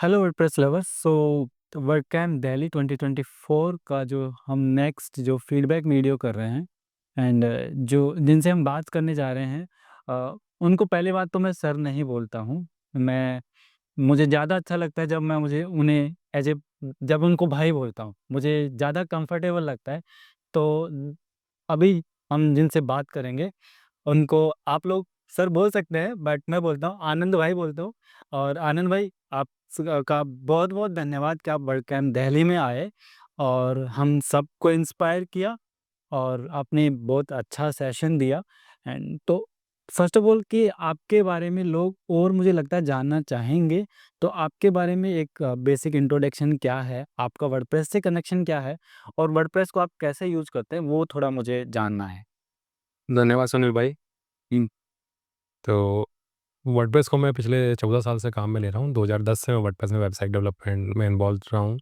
Hello WordPress lovers. Word camp Delhi 2024 का जो हम नेक्स्ट जो फीडबैक वीडियो कर रहे हैं एंड जो जिनसे हम बात करने जा रहे हैं, उनको पहली बात तो मैं सर नहीं बोलता हूँ। मैं मुझे ज़्यादा अच्छा लगता है जब मैं मुझे उन्हें एज ए जब उनको भाई बोलता हूँ, मुझे ज़्यादा कंफर्टेबल लगता है। तो अभी हम जिनसे बात करेंगे उनको आप लोग सर बोल सकते हैं, बट मैं बोलता हूँ आनंद भाई बोलता हूँ। और आनंद भाई, आप का बहुत बहुत धन्यवाद कि आप वर्ड कैंप दिल्ली में आए और हम सबको इंस्पायर किया और आपने बहुत अच्छा सेशन दिया। एंड तो फर्स्ट ऑफ ऑल कि आपके बारे में लोग और मुझे लगता है जानना चाहेंगे, तो आपके बारे में एक बेसिक इंट्रोडक्शन क्या है, आपका वर्डप्रेस से कनेक्शन क्या है और वर्डप्रेस को आप कैसे यूज़ करते हैं, वो थोड़ा मुझे जानना है। धन्यवाद सुनील भाई। तो वर्डप्रेस को मैं पिछले 14 साल से काम में ले रहा हूँ। 2010 से मैं वर्डप्रेस में वेबसाइट डेवलपमेंट में इन्वॉल्व रहा हूँ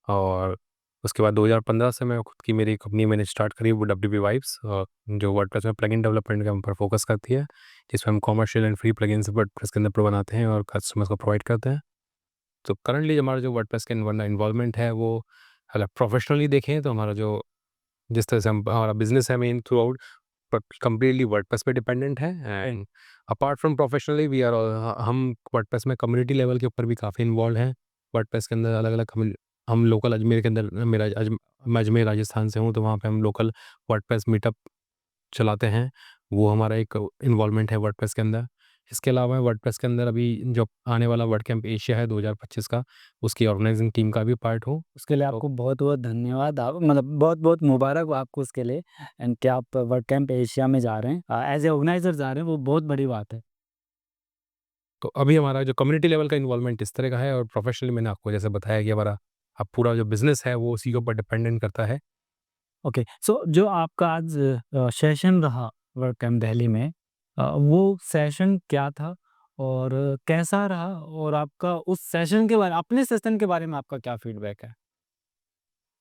और उसके बाद 2015 से मैं खुद की मेरी कंपनी मैंने स्टार्ट करी वो डब्ल्यूपी वाइब्स, जो वर्डप्रेस में प्लगइन डेवलपमेंट के ऊपर फोकस करती है, जिसमें हम commercial and free plugins WordPress के अंदर बनाते हैं और कस्टमर्स को प्रोवाइड करते हैं। तो करंटली हमारा जो वर्डप्रेस का इन्वॉल्वमेंट है वो अगर प्रोफेशनली देखें तो हमारा जो जिस तरह से हमारा बिजनेस है main throughout completely WordPress पे डिपेंडेंट है। And apart from professionally we are हम वर्डप्रेस में कम्युनिटी लेवल के ऊपर भी काफ़ी इन्वॉल्व हैं। वर्डप्रेस के अंदर अलग अलग हम लोकल अजमेर के अंदर मैं अजमेर राजस्थान से हूँ, तो वहाँ पे हम लोकल वर्डप्रेस मीटअप चलाते हैं। वो हमारा एक इन्वॉल्वमेंट है वर्डप्रेस के अंदर। इसके अलावा वर्डप्रेस के अंदर अभी जो आने वाला वर्ड कैंप एशिया है 2025 का, उसकी ऑर्गेनाइजिंग टीम का भी पार्ट हूँ। उसके लिए तो आपको बहुत-बहुत धन्यवाद। आप मतलब बहुत-बहुत मुबारक हो आपको उसके लिए एंड कि आप वर्ड कैंप एशिया में जा रहे हैं। एज़ ए ऑर्गेनाइज़र जा रहे हैं, वो बहुत बड़ी बात है। तो अभी हमारा जो कम्युनिटी लेवल का इन्वॉल्वमेंट इस तरह का है और प्रोफेशनली मैंने आपको जैसे बताया कि हमारा अब पूरा जो बिज़नेस है वो उसी के ऊपर डिपेंडेंट करता है। ओके, सो जो आपका आज सेशन रहा वर्ड कैंप दिल्ली में, वो सेशन क्या था और कैसा रहा? और आपका उस सेशन के बारे अपने सेशन के बारे में आपका क्या फीडबैक है?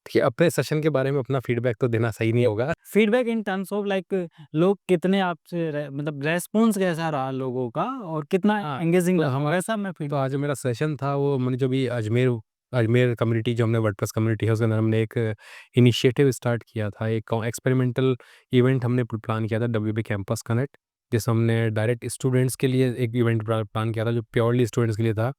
देखिए, अपने सेशन के बारे में अपना फीडबैक तो देना सही नहीं होगा। Feedback in terms of like लोग कितने आपसे मतलब रेस्पॉन्स कैसा रहा लोगों का और कितना हाँ, एंगेजिंग तो रहा? हमारा वैसा मैं तो फीड आज जो मेरा सेशन था वो मैंने जो भी अजमेर अजमेर कम्युनिटी जो हमने वर्डप्रेस कम्युनिटी है उसके अंदर हमने एक इनिशिएटिव स्टार्ट किया था। एक एक्सपेरिमेंटल इवेंट हमने प्लान किया था डब्ल्यूबी कैंपस कनेक्ट, जिसमें हमने डायरेक्ट स्टूडेंट्स के लिए एक इवेंट प्लान किया था जो प्योरली स्टूडेंट्स के लिए था।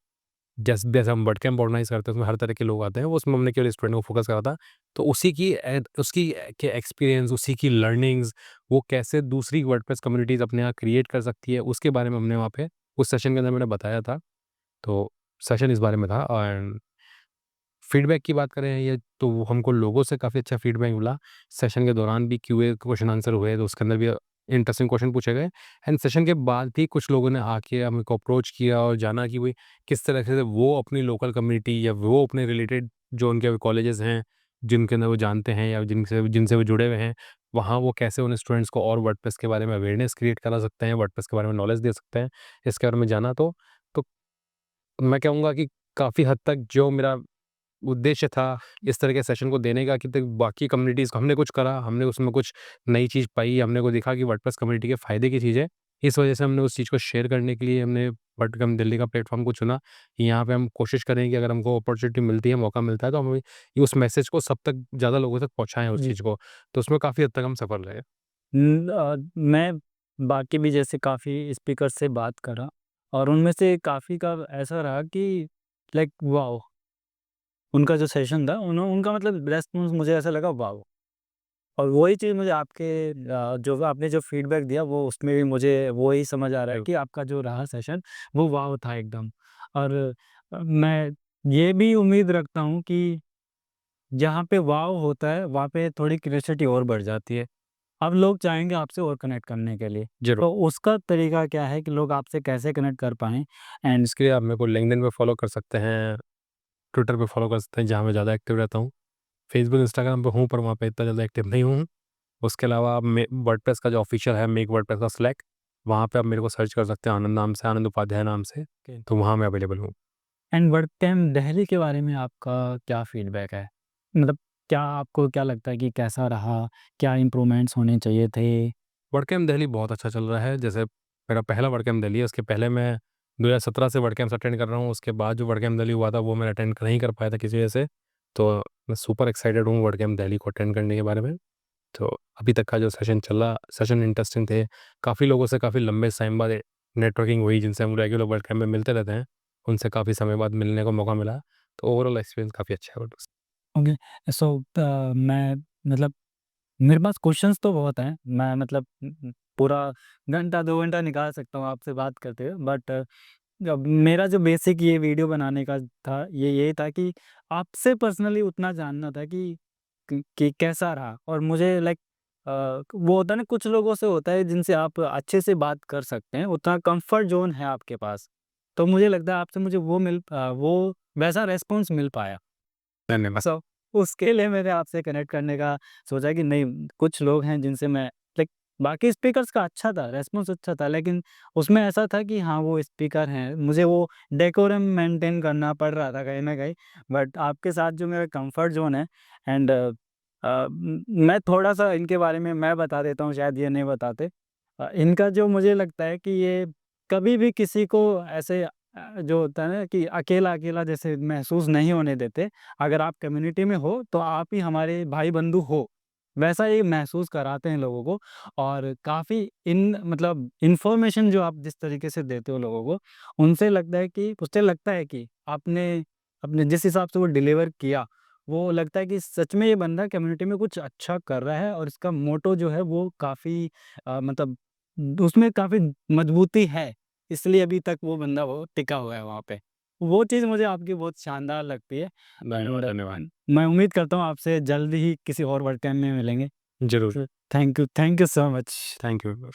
जैसे जैसे हम वर्ड कैंप ऑर्गेनाइज़ करते हैं उसमें हर तरह के लोग आते हैं, वो उसमें हमने केवल स्टूडेंट को फोकस करा था। तो उसी की उसकी के एक्सपीरियंस, उसी की लर्निंग्स, वो कैसे दूसरी वर्डप्रेस कम्युनिटीज़ अपने यहाँ क्रिएट कर सकती है, उसके बारे में हमने वहाँ पे उस सेशन के अंदर मैंने बताया था। तो सेशन इस बारे में था। एंड फीडबैक की बात करें ये तो वो हमको लोगों से काफ़ी अच्छा फीडबैक मिला। सेशन के दौरान भी क्यूए क्वेश्चन आंसर हुए, तो उसके अंदर भी इंटरेस्टिंग क्वेश्चन पूछे गए। एंड सेशन के बाद भी कुछ लोगों ने आके हमको अप्रोच किया और जाना कि भई किस तरह से वो अपनी लोकल कम्युनिटी या वो अपने रिलेटेड जो उनके कॉलेजेस हैं, जिनके अंदर वो जानते हैं या जिनसे जिनसे वो जुड़े हुए हैं, वहाँ वो कैसे उन स्टूडेंट्स को और वर्डप्रेस के बारे में अवेयरनेस क्रिएट करा सकते हैं, वर्डप्रेस के बारे में नॉलेज दे सकते हैं, इसके बारे में जाना। तो मैं कहूँगा कि काफ़ी हद तक जो मेरा उद्देश्य था इस तरह के सेशन को देने का कि तक बाकी कम्युनिटीज़ को हमने कुछ करा, हमने उसमें कुछ नई चीज़ पाई, हमने को देखा कि वर्डप्रेस कम्युनिटी के फ़ायदे की चीज़ है। इस वजह से हमने उस चीज़ को शेयर करने के लिए हमने वर्डकम दिल्ली का प्लेटफ़ॉर्म को चुना कि यहाँ पे हम कोशिश करें कि अगर हमको अपॉर्च्युनिटी मिलती है, मौका मिलता है, तो हम उस मैसेज को सब तक ज़्यादा लोगों तक पहुँचाएँ उस जी। चीज़ को। तो उसमें काफ़ी हद तक हम सफल रहे। मैं बाकी भी जैसे काफ़ी स्पीकर से बात करा और उनमें से काफ़ी का ऐसा रहा कि लाइक वॉव! उनका जो सेशन था उनका मतलब रेस्पॉन्स मुझे ऐसा लगा वॉव! और वही चीज़ मुझे आपके जो आपने जो फीडबैक दिया वो उसमें भी मुझे वो ही समझ आ रहा है कि आपका जो रहा सेशन वो वॉव था एकदम। और मैं ये भी उम्मीद रखता हूँ कि जहाँ पे वॉव होता है वहाँ पे थोड़ी क्यूरियोसिटी और बढ़ जाती है। अब लोग चाहेंगे आपसे और कनेक्ट करने के लिए। ज़रूर। तो उसका तरीका क्या है कि लोग आपसे कैसे कनेक्ट कर पाएँ? एंड इसके लिए आप मेरे को लिंक्डइन पे फॉलो कर सकते हैं, ट्विटर पे फॉलो कर सकते हैं जहाँ मैं ज़्यादा एक्टिव रहता हूँ। फेसबुक, इंस्टाग्राम पे हूँ पर वहाँ पे इतना ज़्यादा एक्टिव नहीं हूँ। उसके अलावा आप वर्डप्रेस का जो ऑफ़िशियल है मेक वर्डप्रेस का स्लैक, वहाँ पे आप मेरे को सर्च कर सकते हैं आनंद नाम से, आनंद उपाध्याय नाम से, ओके। तो वहाँ मैं अवेलेबल हूँ। एंड वर्ड कैंप दिल्ली के बारे में आपका क्या फीडबैक है? मतलब क्या आपको क्या लगता है कि कैसा रहा? क्या इम्प्रूवमेंट्स होने चाहिए थे? वर्ड कैंप दिल्ली बहुत अच्छा चल रहा है। जैसे मेरा पहला वर्ड कैंप दिल्ली है, उसके पहले मैं 2017 से वर्ड कैंप्स अटेंड कर रहा हूँ, उसके बाद जो वर्ड कैंप दिल्ली हुआ था वो मैं अटेंड नहीं कर पाया था किसी वजह से। तो मैं सुपर एक्साइटेड हूँ वर्ड कैंप दिल्ली को अटेंड करने के बारे में। तो अभी तक का जो सेशन चला, सेशन इंटरेस्टिंग थे। काफ़ी लोगों से काफ़ी लंबे टाइम बाद नेटवर्किंग हुई, जिनसे हम रेगुलर वर्ड कैंप में मिलते रहते हैं, उनसे काफ़ी समय बाद मिलने का मौका मिला। तो ओवरऑल एक्सपीरियंस काफ़ी अच्छा है वर्ड। ओके, सो मैं मतलब मेरे पास क्वेश्चंस तो बहुत हैं। मैं मतलब पूरा घंटा 2 घंटा निकाल सकता हूँ आपसे बात करते हुए, बट अब मेरा जो बेसिक ये वीडियो बनाने का था, ये था कि आपसे पर्सनली उतना जानना था कि कैसा रहा। और मुझे लाइक वो होता है ना, कुछ लोगों से होता है जिनसे आप अच्छे से बात कर सकते हैं, उतना कंफर्ट ज़ोन है आपके पास। तो मुझे लगता है आपसे मुझे वो वैसा रिस्पॉन्स मिल पाया। धन्यवाद। सो उसके लिए मैंने आपसे कनेक्ट करने का सोचा कि नहीं, कुछ लोग हैं जिनसे मैं लाइक बाकी स्पीकर्स का अच्छा था, रिस्पॉन्स अच्छा था, लेकिन उसमें ऐसा था कि हाँ, वो स्पीकर हैं, मुझे वो डेकोरम मेंटेन करना पड़ रहा था कहीं न कहीं। बट आपके साथ जो मेरा कंफर्ट ज़ोन है, एंड मैं थोड़ा-सा इनके बारे में मैं बता देता हूँ, शायद ये नहीं बताते। इनका जो मुझे लगता है कि ये कभी भी किसी को ऐसे जो होता है ना कि अकेला-अकेला जैसे महसूस नहीं होने देते। अगर आप कम्युनिटी में हो तो आप ही हमारे भाई-बंधु हो, वैसा ये महसूस कराते हैं लोगों को। और काफ़ी इन मतलब इन्फॉर्मेशन जो आप जिस तरीके से देते हो लोगों को, उससे लगता है कि आपने अपने जिस हिसाब से वो डिलीवर किया, वो लगता है कि सच में ये बंदा कम्युनिटी में कुछ अच्छा कर रहा है, और इसका मोटो जो है वो काफ़ी मतलब उसमें काफ़ी मजबूती है, इसलिए अभी तक वो बंदा वो टिका हुआ है वहाँ पे। वो चीज़ मुझे आपकी बहुत शानदार लगती है। धन्यवाद, एंड धन्यवाद। मैं उम्मीद करता हूँ आपसे जल्द ही किसी और वर्क टाइम में मिलेंगे। ज़रूर। Thank you so much. Thank you.